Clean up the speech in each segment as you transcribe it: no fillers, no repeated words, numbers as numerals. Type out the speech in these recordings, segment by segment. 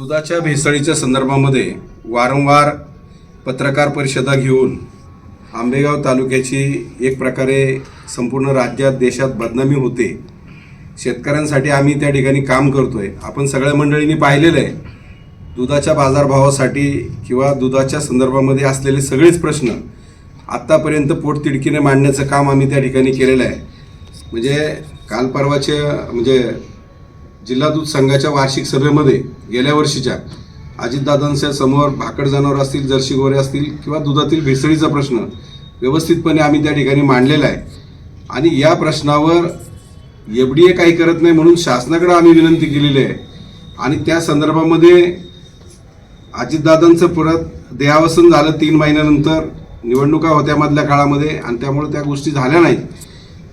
दुधाच्या भेसळीच्या संदर्भामध्ये वारंवार पत्रकार परिषदा घेऊन आंबेगाव तालुक्याची एक प्रकारे संपूर्ण राज्यात देशात बदनामी होते। शेतकऱ्यांसाठी आम्ही त्या ठिकाणी काम करतोय। आपण सगळ्या मंडळींनी पाहिलेलं आहे, दुधाच्या बाजारभावासाठी किंवा दुधाच्या संदर्भामध्ये असलेले सगळेच प्रश्न आत्तापर्यंत पोटतिडकीने मांडण्याचं काम आम्ही त्या ठिकाणी केलेलं आहे। म्हणजे काल परवाचे जिल्हा दूध संघाच्या वार्षिक सभेमध्ये गेल्या वर्षीच्या अजितदादांच्या समोर भाकड जनावर असतील, जर्सी गोरे असतील किंवा दुधातील भेसळीचा प्रश्न व्यवस्थितपणे आम्ही त्या ठिकाणी मांडलेला आहे। आणि या प्रश्नावर FDA काही करत नाही म्हणून शासनाकडे आम्ही विनंती केलेली आहे। आणि त्या संदर्भामध्ये अजितदादांचं परत देहावसन झालं 3 महिन्यानंतर, निवडणुका होत्या मधल्या काळामध्ये आणि त्यामुळे त्या गोष्टी झाल्या नाहीत।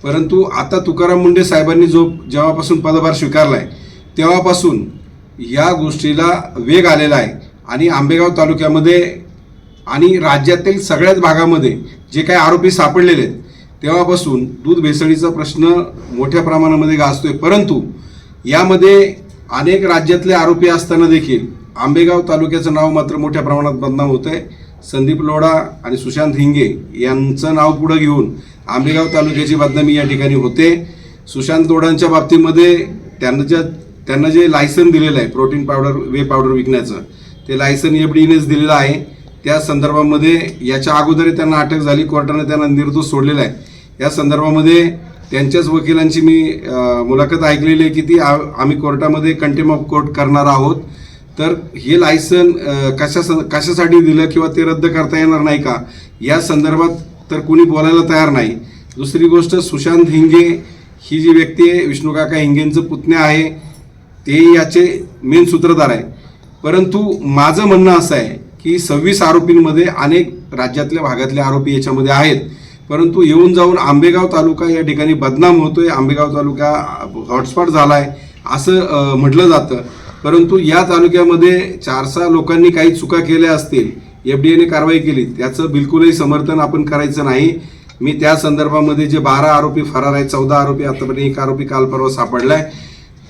परंतु आता तुकाराम मुंढे साहेबांनी जेव्हापासून पदभार स्वीकारला आहे तेव्हापासून या गोष्टीला वेग आलेला आहे। आणि आंबेगाव तालुक्यामध्ये आणि राज्यातील सगळ्याच भागामध्ये जे काही आरोपी सापडलेले आहेत तेव्हापासून दूध भेसळीचा प्रश्न मोठ्या प्रमाणामध्ये गाजतोय। परंतु यामध्ये अनेक राज्यातले आरोपी असताना देखील आंबेगाव तालुक्याचं नाव मात्र मोठ्या प्रमाणात बदनाम होत आहे। संदीप लोढा आणि सुशांत हिंगे यांचं नाव पुढे घेऊन आंबेगाव तालुक्याची बदनामी या ठिकाणी होते। सुशांत लोढांच्या बाबतीमध्ये त्यांना जे लायसन दिलेलं आहे प्रोटीन पावडर, वे पावडर विकण्याचं, ते लायसन FDAनेच दिलेलं आहे। त्या संदर्भामध्ये याच्या अगोदर त्यांना अटक झाली, कोर्टाने त्यांना निर्दोष सोडलेला आहे। या संदर्भामध्ये त्यांच्याच वकिलांची मी मुलाखत ऐकलेली आहे की ती आम्ही कोर्टामध्ये कंटेम्प्ट ऑफ कोर्ट करणार आहोत। तर हे लायसन कशासाठी दिलं किंवा ते रद्द करता येणार नाही का या संदर्भात तर कोणी बोलायला तयार नाही। दुसरी गोष्ट, सुशांत हिंगे ही जी व्यक्ती आहे, विष्णुकाका हिंगेंचं पुतण्या आहे, ते याचे मेन सूत्रधार आहे। परंतु माझं म्हणणं असं आहे की 26 आरोपींमध्ये अनेक राज्यातल्या भागातले आरोपी याच्यामध्ये आहेत। परंतु येऊन जाऊन आंबेगाव तालुका या ठिकाणी बदनाम होतोय, आंबेगाव तालुका हॉटस्पॉट झालाय असं म्हटलं जातं। परंतु या तालुक्यामध्ये 400 लोकांनी काही चुका केल्या असतील, FDAने कारवाई केली, त्याचं बिलकुलही समर्थन आपण करायचं नाही। मी त्या संदर्भामध्ये जे 12 आरोपी फरार आहेत, 14 आरोपी आतापर्यंत, एक आरोपी काल परवा सापडलाय,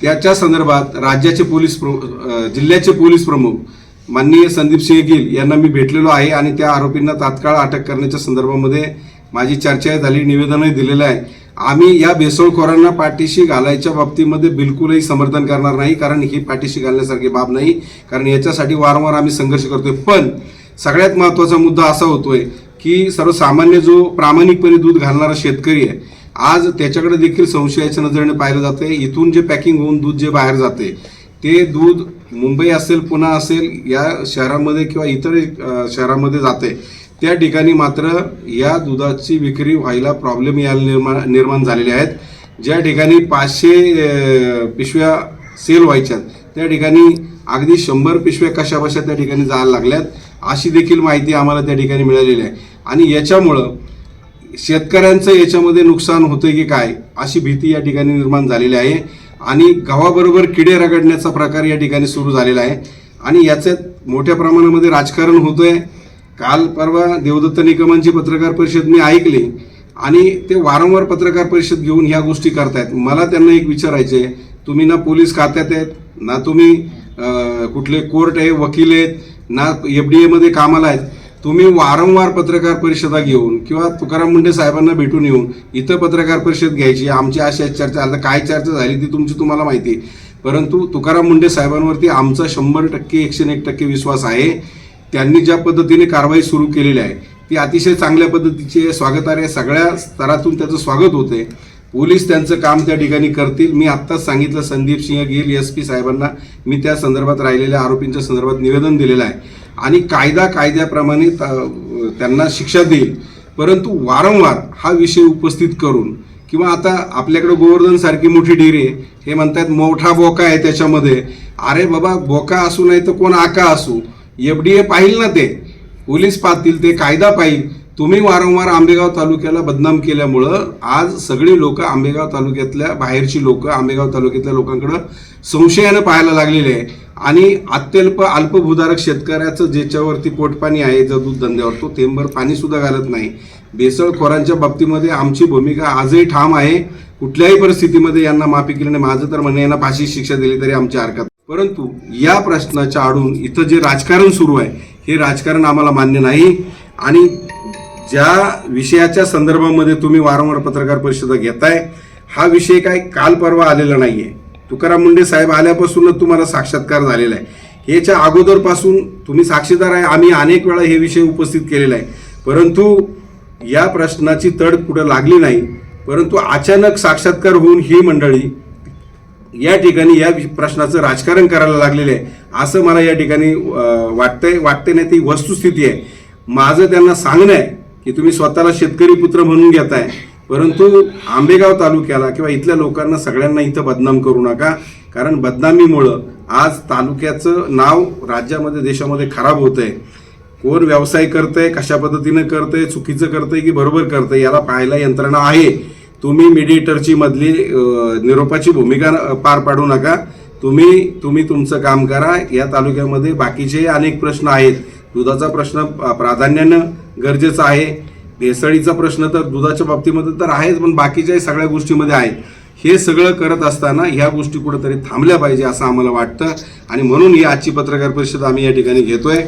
त्याच्या संदर्भात राज्याचे जिल्ह्याचे पोलीस प्रमुख माननीय संदीप सिंह गिल यांना मी भेटलेलो आहे आणि त्या आरोपींना तात्काळ अटक करण्याच्या संदर्भामध्ये माझी चर्चा झाली, निवेदनही दिलेलं आहे। आम्ही या भेसळखोरांना पाठीशी घालायच्या बाबतीमध्ये बिलकुलही समर्थन करणार नाही, कारण ही पाठीशी घालण्यासारखी बाब नाही, कारण याच्यासाठी वारंवार आम्ही संघर्ष करतोय। पण सगळ्यात महत्त्वाचा मुद्दा असा होतोय की सर्वसामान्य जो प्रामाणिकपणे दूध घालणारा शेतकरी आहे, आज त्याच्याकडे देखील संशयाच्या नजरेने पाहिलं जातंय। इथून जे पॅकिंग होऊन दूध जे बाहेर जाते ते दूध मुंबई असेल, पुणे असेल या शहरामध्ये किंवा इतर शहरामध्ये जाते, त्या ठिकाणी मात्र या दुधाची विक्री व्हायला प्रॉब्लेम यायला निर्माण झालेले आहेत। ज्या ठिकाणी 500 पिशव्या सेल व्हायच्यात त्या ठिकाणी अगदी 100 पिशव्या कशाबशा त्या ठिकाणी जायला लागल्यात, अशी देखील माहिती आम्हाला त्या ठिकाणी मिळालेली आहे। आणि याच्यामुळं शेतकऱ्यांचं याच्यामध्ये नुकसान होतंय की काय अशी भीती या ठिकाणी निर्माण झालेली आहे। आणि गव्हाबरोबर किडे रगडण्याचा प्रकार या ठिकाणी सुरू झालेला आहे आणि याच्यात मोठ्या प्रमाणामध्ये राजकारण होतंय। काल परवा देवदत्त निकमांची पत्रकार परिषद मी ऐकली आणि ते वारंवार पत्रकार परिषद घेऊन ह्या गोष्टी करतायत। मला त्यांना एक विचारायचे, तुम्ही ना पोलीस खात्यात आहेत, ना तुम्ही कुठले कोर्ट आहे, वकील आहेत, ना FDA मध्ये कामाला आहेत, तुम्ही वारंवार पत्रकार परिषदा घेऊन किंवा तुकाराम मुंढे साहेबांना भेटून येऊन इथं पत्रकार परिषद घ्यायची, आमची अशा चर्चा, आता काय चर्चा झाली ती तुम्हाला माहिती आहे। परंतु तुकाराम मुंढे साहेबांवरती आमचा 100% 101% विश्वास आहे। त्यांनी ज्या पद्धतीने कारवाई सुरू केलेली आहे ती अतिशय चांगल्या पद्धतीची स्वागतार्ह आहे, सगळ्या स्तरातून त्याचं स्वागत होते। पोलीस त्यांचं काम त्या ठिकाणी करतील। मी आत्ताच सांगितलं संदीप सिंह गिल SP साहेबांना मी त्या संदर्भात राहिलेल्या आरोपींच्या संदर्भात निवेदन दिलेलं आहे आणि कायद्याप्रमाणे त्यांना शिक्षा देईल। परंतु वारंवार हा विषय उपस्थित करून किंवा आता आपल्याकडे गोवर्धन सारखी मोठी डेअरी आहे, हे म्हणतात मोठा बोका आहे त्याच्यामध्ये, अरे बाबा बोका असू नाही तर कोण आका असू, FDA पाहिल ना, ते पोलीस पाहतील, ते कायदा पाहिल। तुम्ही वारंवार आंबेगाव तालुक्याला बदनाम केल्यामुळं आज सगळी लोक आंबेगाव तालुक्यातल्या बाहेरची लोक आंबेगाव तालुक्यातल्या लोकांकडे संशयानं पाहायला लागलेले आहे आणि अल्पभूधारक शेतकऱ्याचं ज्याच्यावरती पोटपाणी आहे, जो दूध धंद्यावर, तो थेंबर पाणी सुद्धा घालत नाही। भेसळखोरांच्या बाबतीमध्ये आमची भूमिका आजही ठाम आहे। कुठल्याही परिस्थितीमध्ये यांना माफी केली नाही। माझं तर म्हणणं, यांना फाशी शिक्षा दिली तरी आमची हरकत परंतु या प्रश्नाच्या आडून इथं जे राजकारण सुरू आहे हे राजकारण आम्हाला मान्य नाही आणि ज्या विषयाच्या संदर्भामध्ये तुम्ही वारंवार पत्रकार परिषदा घेताय हा विषय काय काल परवा आलेला नाहीये. तुकाराम मुंडे साहेब आल्यापासूनच तुम्हाला साक्षात्कार झालेला आहे. याच्या अगोदरपासून तुम्ही साक्षीदार आहे. आम्ही अनेक वेळा हे विषय उपस्थित केलेला आहे, परंतु या प्रश्नाची तड कुठं लागली नाही. परंतु अचानक साक्षात्कार होऊन ही मंडळी या ठिकाणी या प्रश्नाचं राजकारण करायला लागलेले आहे असं मला या ठिकाणी वाटते नाही. ती वस्तुस्थिती आहे. माझं त्यांना सांगणं आहे की तुम्ही स्वतःला शेतकरी पुत्र म्हणून घेताय, परंतु आंबेगाव तालुक्याला किंवा इथल्या लोकांना सगळ्यांना इथं बदनाम करू नका. कारण बदनामीमुळं आज तालुक्याचं नाव राज्यामध्ये देशामध्ये खराब होत आहे. कोण व्यवसाय करतंय, कशा पद्धतीनं करतंय, चुकीचं करतंय की बरोबर करतंय याला पाहायला यंत्रणा आहे. तुम्ही मीडिएटरची मधली निरोपाची भूमिका पार पाडू नका. तुम्ही तुमचं काम करा. या तालुक्यामध्ये बाकीचे अनेक प्रश्न आहेत. दुधाचा प्रश्न प्राधान्यानं गरजेचा आहे. भेसळीचा प्रश्न तर दुधाच्या बाबतीमध्ये तर आहेच, पण बाकीच्या सगळ्या गोष्टीमध्ये आहेत. हे सगळं करत असताना ह्या गोष्टी कुठेतरी थांबल्या पाहिजे असं आम्हाला वाटतं आणि म्हणून ही आजची पत्रकार परिषद आम्ही या ठिकाणी घेतोय.